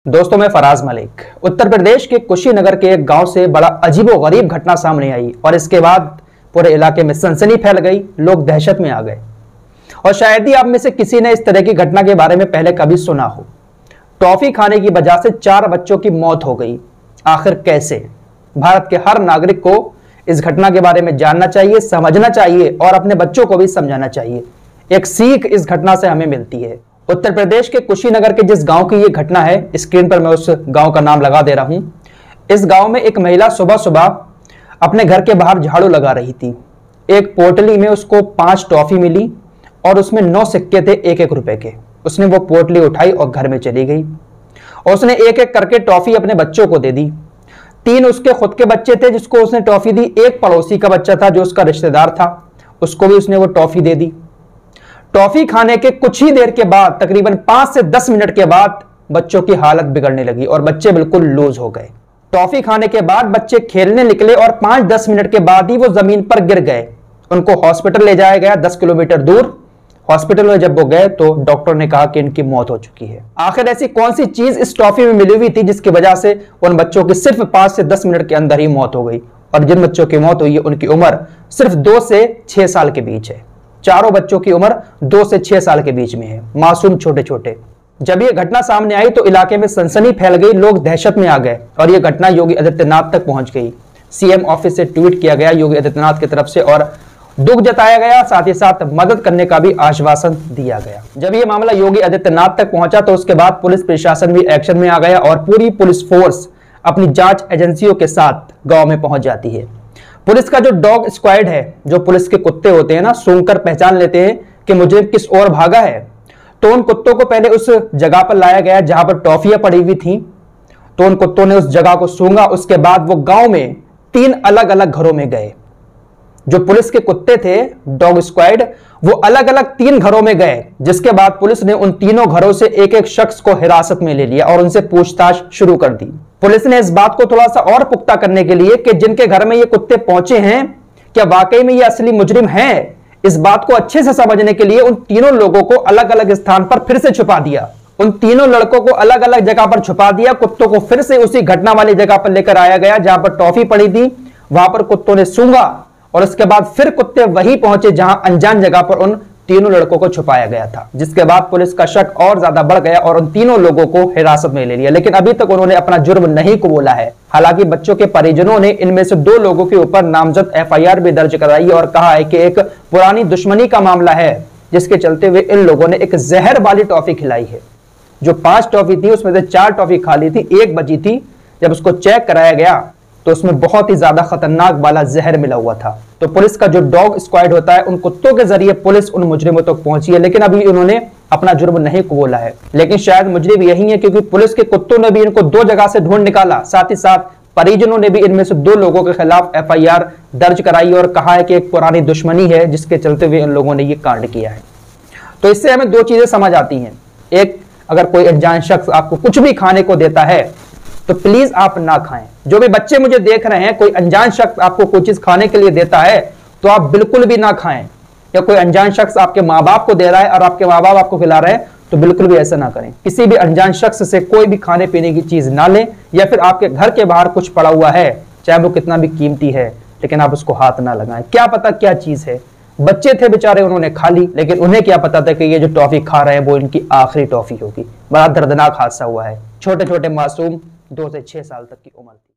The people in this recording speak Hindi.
दोस्तों, मैं फराज मलिक। उत्तर प्रदेश के कुशीनगर के एक गांव से बड़ा अजीबोगरीब घटना सामने आई और इसके बाद पूरे इलाके में सनसनी फैल गई। लोग दहशत में आ गए और शायद ही आप में से किसी ने इस तरह की घटना के बारे में पहले कभी सुना हो। टॉफी खाने की वजह से 4 बच्चों की मौत हो गई। आखिर कैसे? भारत के हर नागरिक को इस घटना के बारे में जानना चाहिए, समझना चाहिए और अपने बच्चों को भी समझाना चाहिए। एक सीख इस घटना से हमें मिलती है। उत्तर प्रदेश के कुशीनगर के जिस गांव की ये घटना है, स्क्रीन पर मैं उस गांव का नाम लगा दे रहा हूं। इस गांव में एक महिला सुबह सुबह अपने घर के बाहर झाड़ू लगा रही थी। एक पोटली में उसको 5 टॉफी मिली और उसमें 9 सिक्के थे 1-1 रुपए के। उसने वो पोटली उठाई और घर में चली गई और उसने एक एक करके टॉफी अपने बच्चों को दे दी। 3 उसके खुद के बच्चे थे जिसको उसने टॉफी दी। एक पड़ोसी का बच्चा था जो उसका रिश्तेदार था, उसको भी उसने वो टॉफी दे दी। टॉफी खाने के कुछ ही देर के बाद, तकरीबन 5 से 10 मिनट के बाद, बच्चों की हालत बिगड़ने लगी और बच्चे बिल्कुल लूज हो गए। टॉफी खाने के बाद बच्चे खेलने निकले और 5-10 मिनट के बाद ही वो जमीन पर गिर गए। उनको हॉस्पिटल ले जाया गया 10 किलोमीटर दूर। हॉस्पिटल में जब वो गए तो डॉक्टर ने कहा कि इनकी मौत हो चुकी है। आखिर ऐसी कौन सी चीज इस टॉफी में मिली हुई थी जिसकी वजह से उन बच्चों की सिर्फ 5 से 10 मिनट के अंदर ही मौत हो गई? और जिन बच्चों की मौत हुई है उनकी उम्र सिर्फ 2 से 6 साल के बीच है। चारों बच्चों की उम्र 2 से 6 साल के बीच में है, मासूम छोटे छोटे। जब यह घटना सामने आई तो इलाके में सनसनी फैल गई, लोग दहशत में आ गए और यह घटना योगी आदित्यनाथ तक पहुंच गई। सीएम ऑफिस से ट्वीट किया गया योगी आदित्यनाथ की तरफ से और दुख जताया गया, साथ ही साथ मदद करने का भी आश्वासन दिया गया। जब यह मामला योगी आदित्यनाथ तक पहुंचा तो उसके बाद पुलिस प्रशासन भी एक्शन में आ गया और पूरी पुलिस फोर्स अपनी जांच एजेंसियों के साथ गांव में पहुंच जाती है। पुलिस का जो डॉग स्क्वाड है, जो पुलिस के कुत्ते होते हैं ना, सूंघकर पहचान लेते हैं कि मुझे किस ओर भागा है। तो उन कुत्तों को पहले उस जगह पर लाया गया जहां पर टॉफियां पड़ी हुई थी। तो उन कुत्तों ने उस जगह को सूंघा। उसके बाद वो गांव में 3 अलग अलग घरों में गए। जो पुलिस के कुत्ते थे, डॉग स्क्वाड, वो अलग अलग 3 घरों में गए, जिसके बाद पुलिस ने उन तीनों घरों से एक एक शख्स को हिरासत में ले लिया और उनसे पूछताछ शुरू कर दी। पुलिस ने इस बात को थोड़ा सा और पुख्ता करने के लिए कि जिनके घर में ये कुत्ते पहुंचे हैं, क्या वाकई में ये असली मुजरिम हैं, इस बात को अच्छे से समझने के लिए उन तीनों लोगों को अलग अलग स्थान पर फिर से छुपा दिया। उन तीनों लड़कों को अलग अलग जगह पर छुपा दिया। कुत्तों को फिर से उसी घटना वाली जगह पर लेकर आया गया जहां पर टॉफी पड़ी थी। वहां पर कुत्तों ने सूंघा और उसके बाद फिर कुत्ते वहीं पहुंचे जहां अनजान जगह पर उन तीनों लड़कों को छुपाया गया था, जिसके बाद पुलिस का शक और ज्यादा बढ़ गया और उन तीनों लोगों को हिरासत में ले लिया। लेकिन अभी तक उन्होंने अपना जुर्म नहीं कबूला है। हालांकि बच्चों के परिजनों ने इनमें से 2 लोगों के ऊपर नामजद FIR भी दर्ज कराई और कहा है कि एक पुरानी दुश्मनी का मामला है, जिसके चलते हुए इन लोगों ने एक जहर वाली टॉफी खिलाई है। जो 5 टॉफी थी उसमें से 4 टॉफी खाली थी, 1 बची थी। जब उसको चेक कराया गया तो उसमें बहुत ही ज्यादा खतरनाक वाला जहर मिला हुआ था। तो पुलिस का जो डॉग स्क्वाड होता है, उन कुत्तों के जरिए पुलिस उन मुजरिमों तक पहुंची है, लेकिन अभी उन्होंने अपना जुर्म नहीं कबूला है। लेकिन शायद मुजरिम यही है, क्योंकि पुलिस के कुत्तों ने भी इनको 2 जगह से ढूंढ निकाला। साथ ही साथ परिजनों ने भी इनमें से 2 लोगों के खिलाफ FIR दर्ज कराई और कहा है कि एक पुरानी दुश्मनी है जिसके चलते हुए इन लोगों ने ये कांड किया है। तो इससे हमें 2 चीजें समझ आती हैं। एक, अगर कोई अनजान शख्स आपको कुछ भी खाने को देता है तो प्लीज आप ना खाएं। जो भी बच्चे मुझे देख रहे हैं, कोई अनजान शख्स आपको कोई चीज खाने के लिए देता है तो आप बिल्कुल भी ना खाएं। या कोई अनजान शख्स आपके माँ बाप को दे रहा है और आपके माँ बाप आपको खिला रहे हैं तो बिल्कुल भी ऐसा ना करें। किसी भी अनजान शख्स से कोई भी खाने पीने की चीज ना लें, या फिर आपके घर के बाहर कुछ पड़ा हुआ है, चाहे वो कितना भी कीमती है, लेकिन आप उसको हाथ ना लगाएं। क्या पता क्या चीज है। बच्चे थे बेचारे, उन्होंने खा ली, लेकिन उन्हें क्या पता था कि ये जो टॉफी खा रहे हैं वो इनकी आखिरी टॉफी होगी। बड़ा दर्दनाक हादसा हुआ है। छोटे छोटे मासूम 2 से 6 साल तक की उम्र थी।